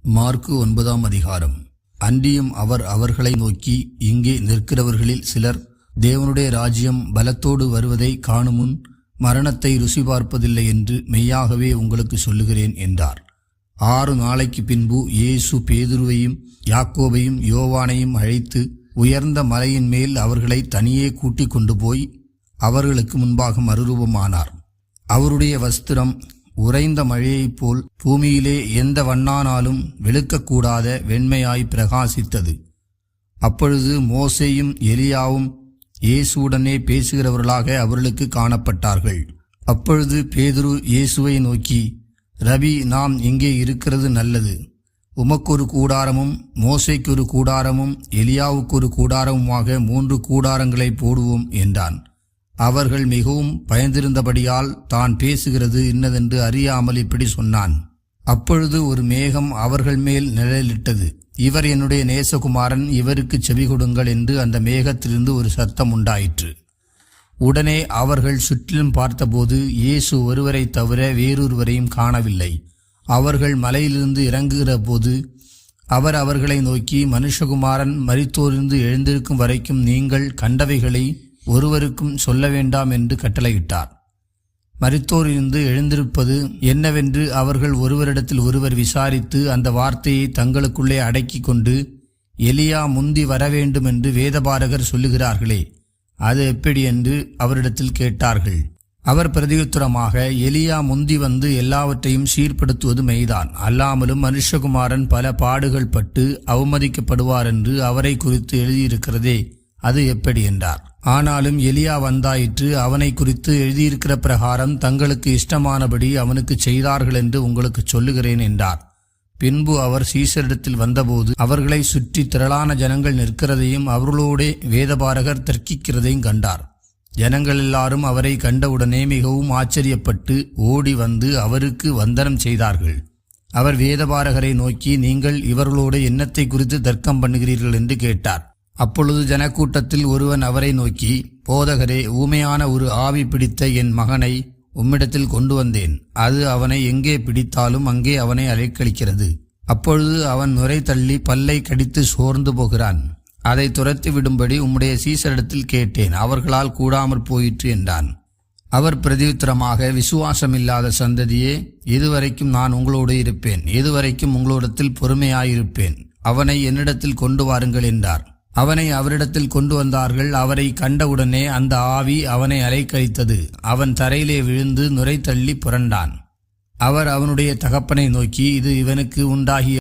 மாற்கு 9ஆம் அதிகாரம். அன்றியும் அவர் அவர்களை நோக்கி, இங்கே நிற்கிறவர்களில் சிலர் தேவனுடைய ராஜ்யம் பலத்தோடு வருவதை காணுமுன் மரணத்தை ருசி பார்ப்பதில்லை என்று மெய்யாகவே உங்களுக்கு சொல்லுகிறேன் என்றார். 6 நாளைக்கு பின்பு இயேசு பேதுருவையும் யாக்கோபையும் யோவானையும் அழைத்து உயர்ந்த மலையின் மேல் அவர்களை தனியே கூட்டிக் கொண்டு போய் அவர்களுக்கு முன்பாக மறுரூபமானார். அவருடைய வஸ்திரம் உறைந்த மழையைப் போல் பூமியிலே எந்த வண்ணானாலும் வெளுக்கக்கூடாத வெண்மையாய் பிரகாசித்தது. அப்பொழுது மோசேயும் எலியாவும் இயேசுவுடனே பேசுகிறவர்களாக அவர்களுக்கு காணப்பட்டார்கள். அப்பொழுது பேதுரு இயேசுவை நோக்கி, ரபி, நாம் இங்கே இருக்கிறது நல்லது. உமக்கொரு கூடாரமும் மோசேக்கு ஒரு கூடாரமும் எலியாவுக்கு ஒரு கூடாரமுமாக 3 கூடாரங்களை போடுவோம் என்றான். அவர்கள் மிகவும் பயந்திருந்தபடியால் தான் பேசுகிறது இன்னதென்று அறியாமல் இப்படி சொன்னான். அப்பொழுது ஒரு மேகம் அவர்கள் மேல் நிழலிட்டது. இவர் என்னுடைய நேசகுமாரன், இவருக்கு செவி கொடுங்கள் என்று அந்த மேகத்திலிருந்து ஒரு சத்தம் உண்டாயிற்று. உடனே அவர்கள் சுற்றிலும் பார்த்தபோது இயேசு ஒருவரை தவிர வேறொருவரையும் காணவில்லை. அவர்கள் மலையிலிருந்து இறங்குகிற போது அவர் அவர்களை நோக்கி, மனுஷகுமாரன் மரித்தோரிலிருந்து எழுந்திருக்கும் வரைக்கும் நீங்கள் கண்டவைகளை ஒருவருக்கும் சொல்ல வேண்டாம் என்று கட்டளையிட்டார். மரித்தோரிலிருந்து எழுந்திருப்பது என்னவென்று அவர்கள் ஒருவரிடத்தில் ஒருவர் விசாரித்து அந்த வார்த்தையை தங்களுக்குள்ளே அடக்கி கொண்டு, எலியா முந்தி வரவேண்டும் என்று வேதபாரகர் சொல்லுகிறார்களே, அது எப்படி என்று அவரிடத்தில் கேட்டார்கள். அவர் பிரதியுத்தரமாக, எலியா முந்தி வந்து எல்லாவற்றையும் சீர்படுத்துவது மெய்தான். அல்லாமலும் மனுஷகுமாரன் பல பாடுகள் பட்டு அவமதிக்கப்படுவார் என்று அவரை குறித்து எழுதியிருக்கிறதே, அது எப்படி என்றார். ஆனாலும் எலியா வந்தாயிற்று, அவனை குறித்து எழுதியிருக்கிற பிரகாரம் தங்களுக்கு இஷ்டமானபடி அவனுக்கு செய்தார்கள் என்று உங்களுக்கு சொல்லுகிறேன் என்றார். பின்பு அவர் சீசரிடத்தில் வந்தபோது அவர்களை சுற்றி திரளான ஜனங்கள் நிற்கிறதையும் அவர்களோடே வேதபாரகர் தர்க்கிக்கிறதையும் கண்டார். ஜனங்கள் எல்லாரும் அவரை கண்டவுடனே மிகவும் ஆச்சரியப்பட்டு ஓடி வந்து அவருக்கு வந்தனம் செய்தார்கள். அவர் வேதபாரகரை நோக்கி, நீங்கள் இவர்களோடு என்னத்தை குறித்து தர்க்கம் பண்ணுகிறீர்கள் என்று கேட்டார். அப்பொழுது ஜனக்கூட்டத்தில் ஒருவன் அவரை நோக்கி, போதகரே, ஊமையான ஒரு ஆவி பிடித்த என் மகனை உம்மிடத்தில் கொண்டு வந்தேன். அது அவனை எங்கே பிடித்தாலும் அங்கே அவனை அலைக்கழிக்கிறது. அப்பொழுது அவன் நுரை தள்ளி பல்லை கடித்து சோர்ந்து போகிறான். அதை துரத்தி விடும்படி உம்முடைய சீசரிடத்தில் கேட்டேன், அவர்களால் கூடாமற் போயிற்று என்றான். அவர் பிரதியுத்தரமாக, விசுவாசமில்லாத சந்ததியே, இதுவரைக்கும் நான் உங்களோடு இருப்பேன், இதுவரைக்கும் உங்களிடத்தில் பொறுமையாயிருப்பேன். அவனை என்னிடத்தில் கொண்டு வாருங்கள் என்றார். அவனை அவரிடத்தில் கொண்டு வந்தார்கள். அவரை கண்டவுடனே அந்த ஆவி அவனை அலைக்கழித்தது. அவன் தரையிலே விழுந்து நுரை தள்ளி புரண்டான். அவர் அவனுடைய தகப்பனை நோக்கி, இது இவனுக்கு உண்டாகிய